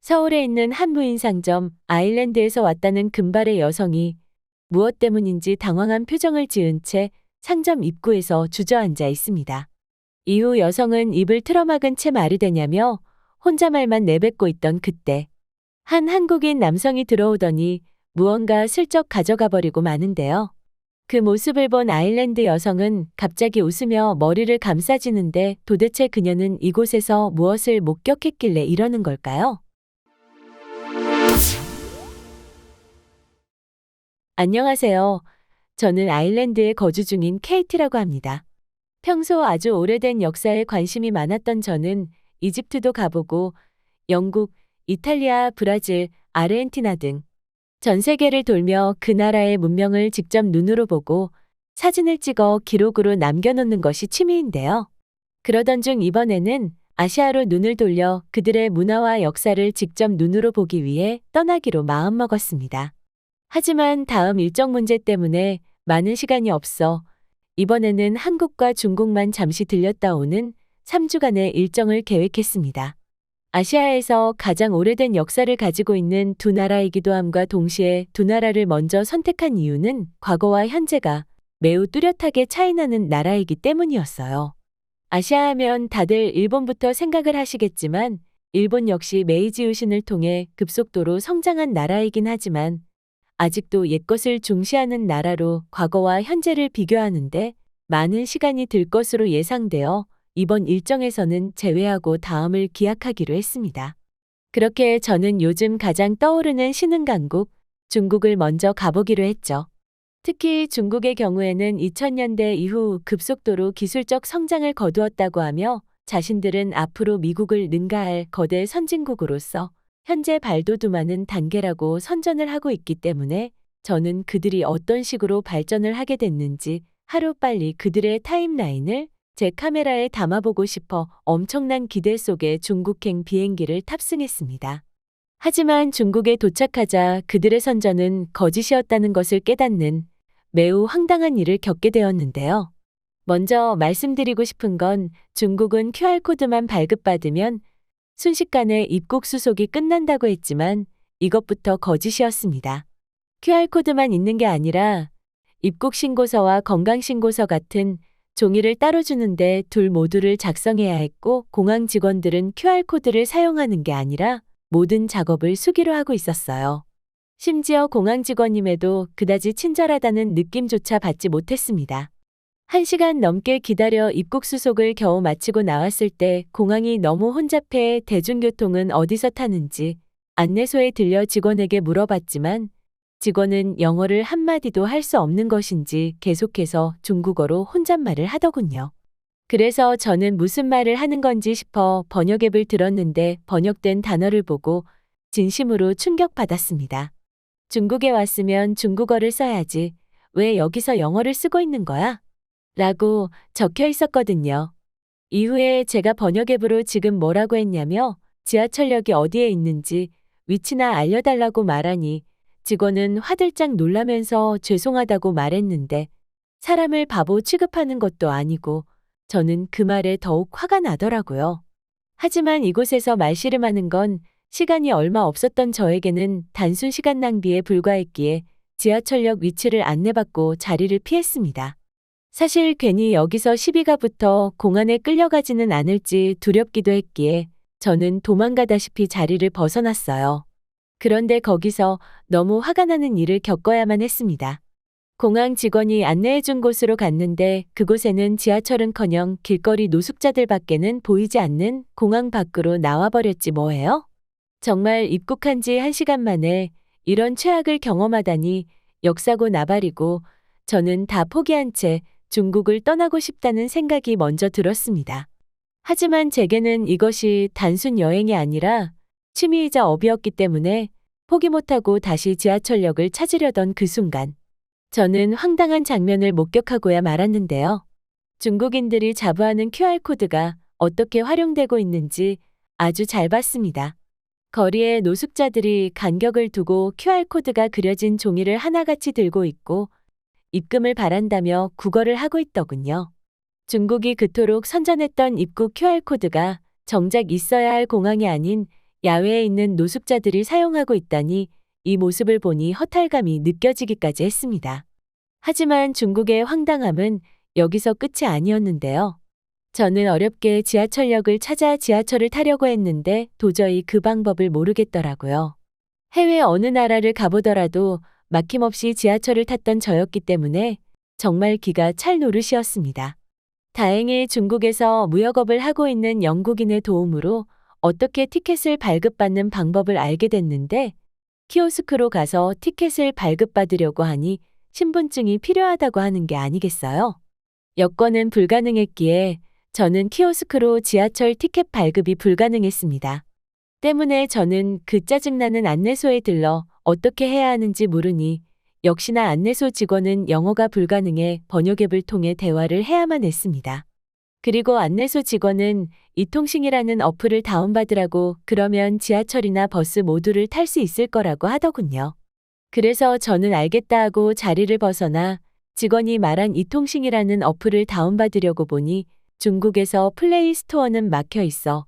서울에 있는 한 무인 상점 아일랜드에서 왔다는 금발의 여성이 무엇 때문인지 당황한 표정을 지은 채 상점 입구에서 주저앉아 있습니다. 이후 여성은 입을 틀어막은 채 말이 되냐며 혼잣말만 내뱉고 있던 그때 한 한국인 남성이 들어오더니 무언가 슬쩍 가져가 버리고 마는데요. 그 모습을 본 아일랜드 여성은 갑자기 웃으며 머리를 감싸지는데 도대체 그녀는 이곳에서 무엇을 목격했길래 이러는 걸까요? 안녕하세요. 저는 아일랜드에 거주 중인 케이티라고 합니다. 평소 아주 오래된 역사에 관심이 많았던 저는 이집트도 가보고 영국, 이탈리아, 브라질, 아르헨티나 등 전 세계를 돌며 그 나라의 문명을 직접 눈으로 보고 사진을 찍어 기록으로 남겨놓는 것이 취미인데요. 그러던 중 이번에는 아시아로 눈을 돌려 그들의 문화와 역사를 직접 눈으로 보기 위해 떠나기로 마음먹었습니다. 하지만 다음 일정 문제 때문에 많은 시간이 없어 이번에는 한국과 중국만 잠시 들렸다 오는 3주간의 일정을 계획했습니다. 아시아에서 가장 오래된 역사를 가지고 있는 두 나라이기도 함과 동시에 두 나라를 먼저 선택한 이유는 과거와 현재가 매우 뚜렷하게 차이나는 나라이기 때문이었어요. 아시아 하면 다들 일본부터 생각을 하시겠지만 일본 역시 메이지 유신을 통해 급속도로 성장한 나라이긴 하지만 아직도 옛것을 중시하는 나라로 과거와 현재를 비교하는데 많은 시간이 들 것으로 예상되어 이번 일정에서는 제외하고 다음을 기약하기로 했습니다. 그렇게 저는 요즘 가장 떠오르는 신흥강국 중국을 먼저 가보기로 했죠. 특히 중국의 경우에는 2000년대 이후 급속도로 기술적 성장을 거두었다고 하며 자신들은 앞으로 미국을 능가할 거대 선진국으로서 현재 발돋움하는 단계라고 선전을 하고 있기 때문에 저는 그들이 어떤 식으로 발전을 하게 됐는지 하루빨리 그들의 타임라인을 제 카메라에 담아보고 싶어 엄청난 기대 속에 중국행 비행기를 탑승했습니다. 하지만 중국에 도착하자 그들의 선전은 거짓이었다는 것을 깨닫는 매우 황당한 일을 겪게 되었는데요. 먼저 말씀드리고 싶은 건 중국은 QR코드만 발급받으면 순식간에 입국 수속이 끝난다고 했지만 이것부터 거짓이었습니다. QR코드만 있는 게 아니라 입국 신고서와 건강 신고서 같은 종이를 따로 주는데 둘 모두를 작성해야 했고 공항 직원들은 QR코드를 사용하는 게 아니라 모든 작업을 수기로 하고 있었어요. 심지어 공항 직원임에도 그다지 친절하다는 느낌조차 받지 못했습니다. 1시간 넘게 기다려 입국 수속을 겨우 마치고 나왔을 때 공항이 너무 혼잡해 대중교통은 어디서 타는지 안내소에 들려 직원에게 물어봤지만 직원은 영어를 한마디도 할 수 없는 것인지 계속해서 중국어로 혼잣말을 하더군요. 그래서 저는 무슨 말을 하는 건지 싶어 번역 앱을 들었는데 번역된 단어를 보고 진심으로 충격받았습니다. 중국에 왔으면 중국어를 써야지. 왜 여기서 영어를 쓰고 있는 거야? 라고 적혀 있었거든요. 이후에 제가 번역 앱으로 지금 뭐라고 했냐며 지하철역이 어디에 있는지 위치나 알려달라고 말하니 직원은 화들짝 놀라면서 죄송하다고 말했는데 사람을 바보 취급하는 것도 아니고 저는 그 말에 더욱 화가 나더라고요. 하지만 이곳에서 말씨름하는 건 시간이 얼마 없었던 저에게는 단순 시간 낭비에 불과했기에 지하철역 위치를 안내받고 자리를 피했습니다. 사실 괜히 여기서 시비가 붙어 공안에 끌려가지는 않을지 두렵기도 했기에 저는 도망가다시피 자리를 벗어났어요. 그런데 거기서 너무 화가 나는 일을 겪어야만 했습니다. 공항 직원이 안내해준 곳으로 갔는데 그곳에는 지하철은커녕 길거리 노숙자들밖에는 보이지 않는 공항 밖으로 나와버렸지 뭐예요? 정말 입국한 지 1시간 만에 이런 최악을 경험하다니 역사고 나발이고 저는 다 포기한 채 중국을 떠나고 싶다는 생각이 먼저 들었습니다. 하지만 제게는 이것이 단순 여행이 아니라 취미이자 업이었기 때문에 포기 못하고 다시 지하철역을 찾으려던 그 순간 저는 황당한 장면을 목격하고야 말았는데요. 중국인들이 자부하는 QR코드가 어떻게 활용되고 있는지 아주 잘 봤습니다. 거리에 노숙자들이 간격을 두고 QR코드가 그려진 종이를 하나같이 들고 있고 입금을 바란다며 구걸을 하고 있더군요. 중국이 그토록 선전했던 입국 QR코드가 정작 있어야 할 공항이 아닌 야외에 있는 노숙자들이 사용하고 있다니 이 모습을 보니 허탈감이 느껴지기까지 했습니다. 하지만 중국의 황당함은 여기서 끝이 아니었는데요. 저는 어렵게 지하철역을 찾아 지하철을 타려고 했는데 도저히 그 방법을 모르겠더라고요. 해외 어느 나라를 가보더라도 막힘없이 지하철을 탔던 저였기 때문에 정말 기가 찰 노릇이었습니다. 다행히 중국에서 무역업을 하고 있는 영국인의 도움으로 어떻게 티켓을 발급받는 방법을 알게 됐는데 키오스크로 가서 티켓을 발급받으려고 하니 신분증이 필요하다고 하는 게 아니겠어요? 여권은 불가능했기에 저는 키오스크로 지하철 티켓 발급이 불가능했습니다. 때문에 저는 그 짜증나는 안내소에 들러 어떻게 해야 하는지 물으니 역시나 안내소 직원은 영어가 불가능해 번역앱을 통해 대화를 해야만 했습니다. 그리고 안내소 직원은 이통싱이라는 어플을 다운받으라고 그러면 지하철이나 버스 모두를 탈 수 있을 거라고 하더군요. 그래서 저는 알겠다 하고 자리를 벗어나 직원이 말한 이통싱이라는 어플을 다운받으려고 보니 중국에서 플레이 스토어는 막혀 있어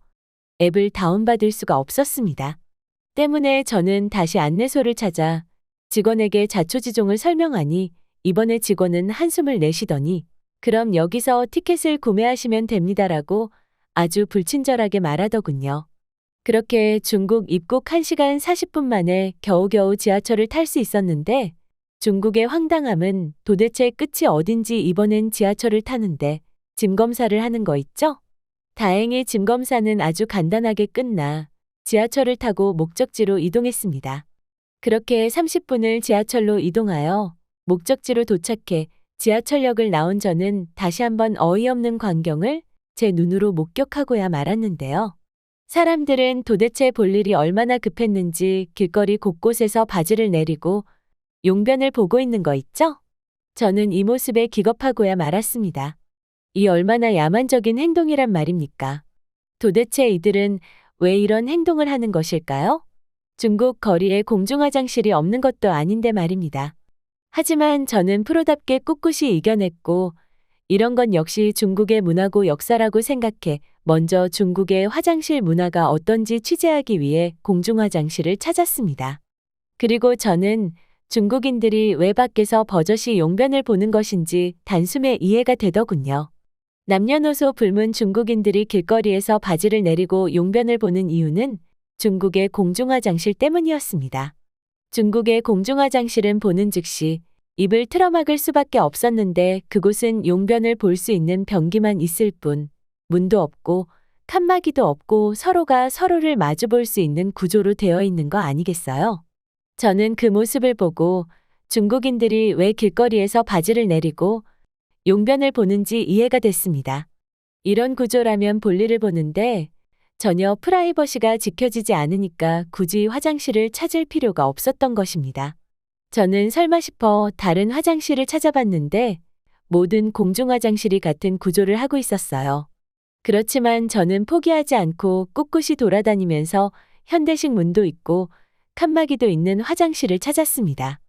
앱을 다운받을 수가 없었습니다. 때문에 저는 다시 안내소를 찾아 직원에게 자초지종을 설명하니 이번에 직원은 한숨을 내쉬더니 그럼 여기서 티켓을 구매하시면 됩니다라고 아주 불친절하게 말하더군요. 그렇게 중국 입국 1시간 40분 만에 겨우겨우 지하철을 탈 수 있었는데 중국의 황당함은 도대체 끝이 어딘지 이번엔 지하철을 타는데 짐 검사를 하는 거 있죠? 다행히 짐 검사는 아주 간단하게 끝나 지하철을 타고 목적지로 이동했습니다. 그렇게 30분을 지하철로 이동하여 목적지로 도착해 지하철역을 나온 저는 다시 한번 어이없는 광경을 제 눈으로 목격하고야 말았는데요. 사람들은 도대체 볼 일이 얼마나 급했는지 길거리 곳곳에서 바지를 내리고 용변을 보고 있는 거 있죠? 저는 이 모습에 기겁하고야 말았습니다. 이 얼마나 야만적인 행동이란 말입니까? 도대체 이들은 왜 이런 행동을 하는 것일까요? 중국 거리에 공중화장실이 없는 것도 아닌데 말입니다. 하지만 저는 프로답게 꿋꿋이 이겨냈고 이런 건 역시 중국의 문화고 역사라고 생각해 먼저 중국의 화장실 문화가 어떤지 취재하기 위해 공중화장실을 찾았습니다. 그리고 저는 중국인들이 왜 밖에서 버젓이 용변을 보는 것인지 단숨에 이해가 되더군요. 남녀노소 불문 중국인들이 길거리에서 바지를 내리고 용변을 보는 이유는 중국의 공중화장실 때문이었습니다. 중국의 공중화장실은 보는 즉시 입을 틀어막을 수밖에 없었는데 그곳은 용변을 볼 수 있는 변기만 있을 뿐 문도 없고 칸막이도 없고 서로가 서로를 마주볼 수 있는 구조로 되어 있는 거 아니겠어요? 저는 그 모습을 보고 중국인들이 왜 길거리에서 바지를 내리고 용변을 보는지 이해가 됐습니다. 이런 구조라면 볼일을 보는데 전혀 프라이버시가 지켜지지 않으니까 굳이 화장실을 찾을 필요가 없었던 것입니다. 저는 설마 싶어 다른 화장실을 찾아봤는데 모든 공중화장실이 같은 구조를 하고 있었어요. 그렇지만 저는 포기하지 않고 꿋꿋이 돌아다니면서 현대식 문도 있고 칸막이도 있는 화장실을 찾았습니다.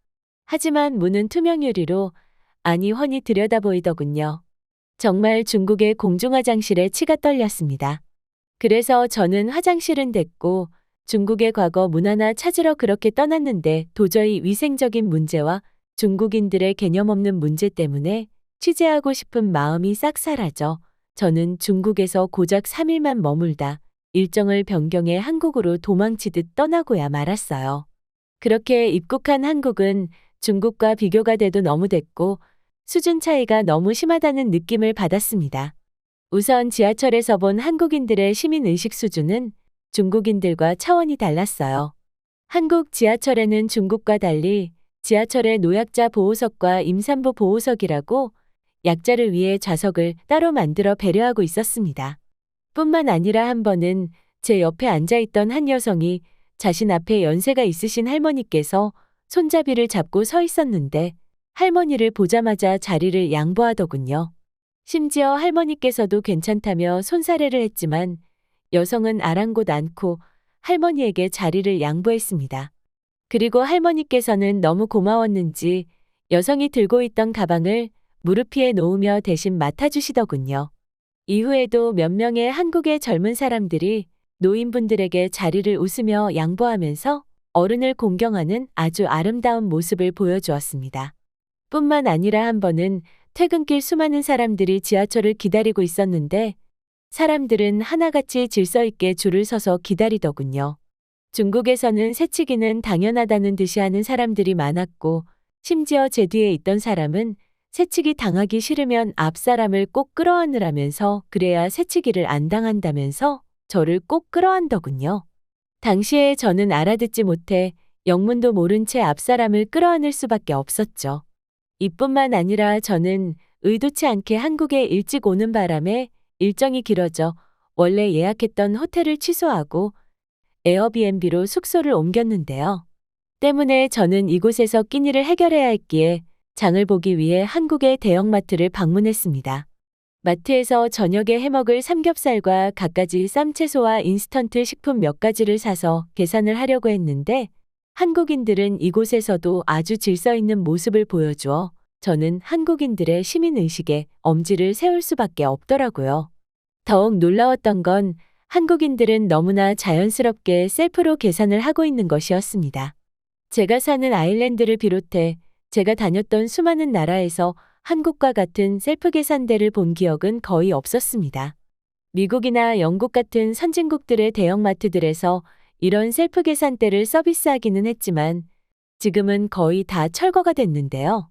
하지만 문은 투명 유리로 아니 훤히 들여다 보이더군요. 정말 중국의 공중화장실에 치가 떨렸습니다. 그래서 저는 화장실은 됐고 중국의 과거 문화나 찾으러 그렇게 떠났는데 도저히 위생적인 문제와 중국인들의 개념 없는 문제 때문에 취재하고 싶은 마음이 싹 사라져 저는 중국에서 고작 3일만 머물다 일정을 변경해 한국으로 도망치듯 떠나고야 말았어요. 그렇게 입국한 한국은 중국과 비교가 돼도 너무 됐고 수준 차이가 너무 심하다는 느낌을 받았습니다. 우선 지하철에서 본 한국인들의 시민의식 수준은 중국인들과 차원이 달랐어요. 한국 지하철에는 중국과 달리 지하철의 노약자 보호석과 임산부 보호석이라고 약자를 위해 좌석을 따로 만들어 배려하고 있었습니다. 뿐만 아니라 한 번은 제 옆에 앉아있던 한 여성이 자신 앞에 연세가 있으신 할머니께서 손잡이를 잡고 서 있었는데 할머니를 보자마자 자리를 양보하더군요. 심지어 할머니께서도 괜찮다며 손사래를 했지만 여성은 아랑곳 않고 할머니에게 자리를 양보했습니다. 그리고 할머니께서는 너무 고마웠는지 여성이 들고 있던 가방을 무릎 위에 놓으며 대신 맡아주시더군요. 이후에도 몇 명의 한국의 젊은 사람들이 노인분들에게 자리를 웃으며 양보하면서 어른을 공경하는 아주 아름다운 모습을 보여주었습니다. 뿐만 아니라 한 번은 퇴근길 수많은 사람들이 지하철을 기다리고 있었는데 사람들은 하나같이 질서 있게 줄을 서서 기다리더군요. 중국에서는 새치기는 당연하다는 듯이 하는 사람들이 많았고 심지어 제 뒤에 있던 사람은 새치기 당하기 싫으면 앞 사람을 꼭 끌어안으라면서 그래야 새치기를 안 당한다면서 저를 꼭 끌어안더군요. 당시에 저는 알아듣지 못해 영문도 모른 채 앞 사람을 끌어안을 수밖에 없었죠. 이뿐만 아니라 저는 의도치 않게 한국에 일찍 오는 바람에 일정이 길어져 원래 예약했던 호텔을 취소하고 에어비앤비로 숙소를 옮겼는데요. 때문에 저는 이곳에서 끼니를 해결해야 했기에 장을 보기 위해 한국의 대형마트를 방문했습니다. 마트에서 저녁에 해먹을 삼겹살과 갖가지 쌈채소와 인스턴트 식품 몇 가지를 사서 계산을 하려고 했는데 한국인들은 이곳에서도 아주 질서 있는 모습을 보여주어 저는 한국인들의 시민의식에 엄지를 세울 수밖에 없더라고요. 더욱 놀라웠던 건 한국인들은 너무나 자연스럽게 셀프로 계산을 하고 있는 것이었습니다. 제가 사는 아일랜드를 비롯해 제가 다녔던 수많은 나라에서 한국과 같은 셀프 계산대를 본 기억은 거의 없었습니다. 미국이나 영국 같은 선진국들의 대형마트들에서 이런 셀프 계산대를 서비스하기는 했지만 지금은 거의 다 철거가 됐는데요.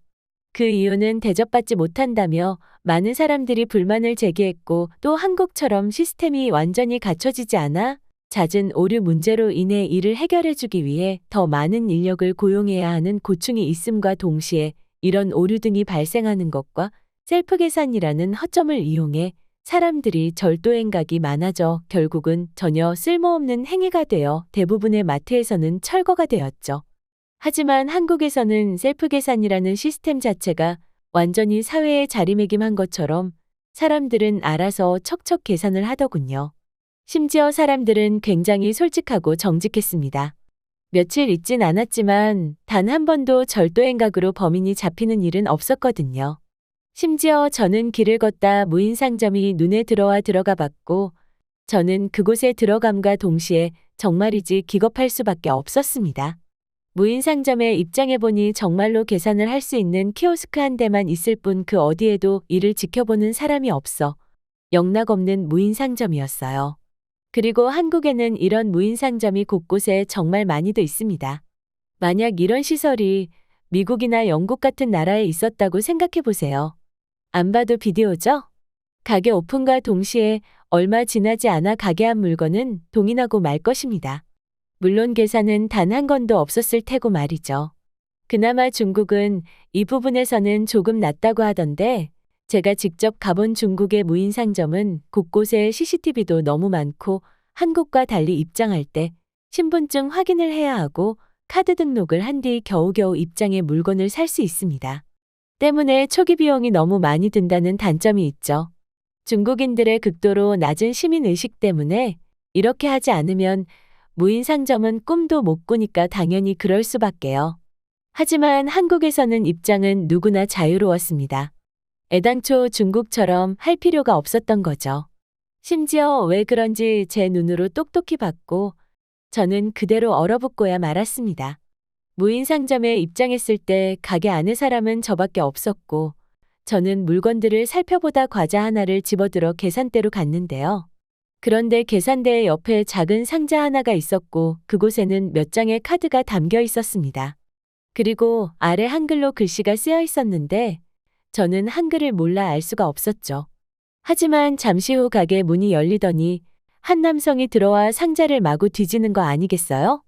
그 이유는 대접받지 못한다며 많은 사람들이 불만을 제기했고 또 한국처럼 시스템이 완전히 갖춰지지 않아 잦은 오류 문제로 인해 이를 해결해주기 위해 더 많은 인력을 고용해야 하는 고충이 있음과 동시에 이런 오류 등이 발생하는 것과 셀프 계산이라는 허점을 이용해 사람들이 절도 행각이 많아져 결국은 전혀 쓸모없는 행위가 되어 대부분의 마트에서는 철거가 되었죠. 하지만 한국에서는 셀프 계산이라는 시스템 자체가 완전히 사회에 자리매김한 것처럼 사람들은 알아서 척척 계산을 하더군요. 심지어 사람들은 굉장히 솔직하고 정직했습니다. 며칠 있진 않았지만 단 한 번도 절도 행각으로 범인이 잡히는 일은 없었거든요. 심지어 저는 길을 걷다 무인상점이 눈에 들어가 봤고 저는 그곳에 들어감과 동시에 정말이지 기겁할 수밖에 없었습니다. 무인상점에 입장해보니 정말로 계산을 할 수 있는 키오스크 한 대만 있을 뿐 그 어디에도 이를 지켜보는 사람이 없어 영락없는 무인상점이었어요. 그리고 한국에는 이런 무인상점이 곳곳에 정말 많이도 있습니다. 만약 이런 시설이 미국이나 영국 같은 나라에 있었다고 생각해보세요. 안 봐도 비디오죠? 가게 오픈과 동시에 얼마 지나지 않아 가게 앞 물건은 동인하고 말 것입니다. 물론 계산은 단 한 건도 없었을 테고 말이죠. 그나마 중국은 이 부분에서는 조금 낫다고 하던데 제가 직접 가본 중국의 무인상점은 곳곳에 CCTV도 너무 많고 한국과 달리 입장할 때 신분증 확인을 해야 하고 카드 등록을 한 뒤 겨우겨우 입장해 물건을 살 수 있습니다. 때문에 초기 비용이 너무 많이 든다는 단점이 있죠. 중국인들의 극도로 낮은 시민의식 때문에 이렇게 하지 않으면 무인상점은 꿈도 못 꾸니까 당연히 그럴 수밖에요. 하지만 한국에서는 입장은 누구나 자유로웠습니다. 애당초 중국처럼 할 필요가 없었던 거죠. 심지어 왜 그런지 제 눈으로 똑똑히 봤고 저는 그대로 얼어붙고야 말았습니다. 무인상점에 입장했을 때 가게 안에 사람은 저밖에 없었고 저는 물건들을 살펴보다 과자 하나를 집어들어 계산대로 갔는데요. 그런데 계산대 옆에 작은 상자 하나가 있었고 그곳에는 몇 장의 카드가 담겨 있었습니다. 그리고 아래 한글로 글씨가 쓰여 있었는데 저는 한글을 몰라 알 수가 없었죠. 하지만 잠시 후 가게 문이 열리더니 한 남성이 들어와 상자를 마구 뒤지는 거 아니겠어요?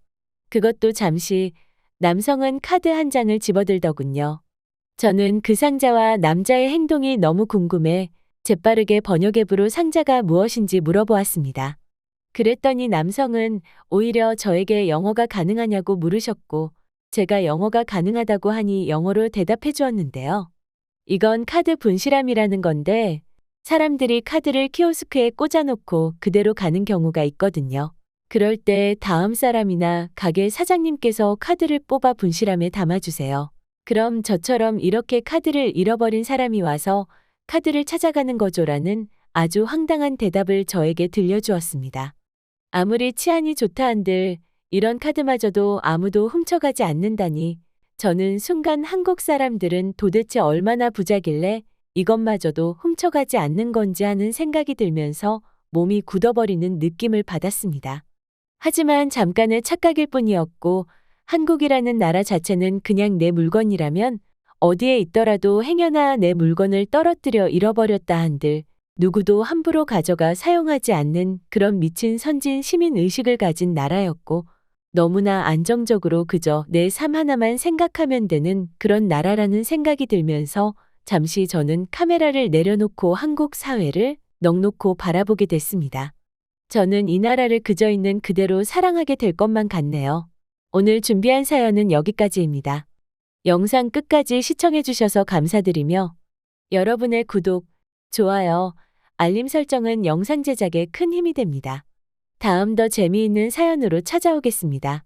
그것도 잠시 남성은 카드 한 장을 집어들더군요. 저는 그 상자와 남자의 행동이 너무 궁금해 재빠르게 번역앱으로 상자가 무엇인지 물어보았습니다. 그랬더니 남성은 오히려 저에게 영어가 가능하냐고 물으셨고 제가 영어가 가능하다고 하니 영어로 대답해 주었는데요. 이건 카드 분실함이라는 건데 사람들이 카드를 키오스크에 꽂아놓고 그대로 가는 경우가 있거든요. 그럴 때 다음 사람이나 가게 사장님께서 카드를 뽑아 분실함에 담아주세요. 그럼 저처럼 이렇게 카드를 잃어버린 사람이 와서 카드를 찾아가는 거죠라는 아주 황당한 대답을 저에게 들려주었습니다. 아무리 치안이 좋다 한들 이런 카드마저도 아무도 훔쳐가지 않는다니 저는 순간 한국 사람들은 도대체 얼마나 부자길래 이것마저도 훔쳐가지 않는 건지 하는 생각이 들면서 몸이 굳어버리는 느낌을 받았습니다. 하지만 잠깐의 착각일 뿐이었고 한국이라는 나라 자체는 그냥 내 물건이라면 어디에 있더라도 행여나 내 물건을 떨어뜨려 잃어버렸다 한들 누구도 함부로 가져가 사용하지 않는 그런 미친 선진 시민 의식을 가진 나라였고 너무나 안정적으로 그저 내 삶 하나만 생각하면 되는 그런 나라라는 생각이 들면서 잠시 저는 카메라를 내려놓고 한국 사회를 넋놓고 바라보게 됐습니다. 저는 이 나라를 그저 있는 그대로 사랑하게 될 것만 같네요. 오늘 준비한 사연은 여기까지입니다. 영상 끝까지 시청해주셔서 감사드리며 여러분의 구독, 좋아요, 알림 설정은 영상 제작에 큰 힘이 됩니다. 다음 더 재미있는 사연으로 찾아오겠습니다.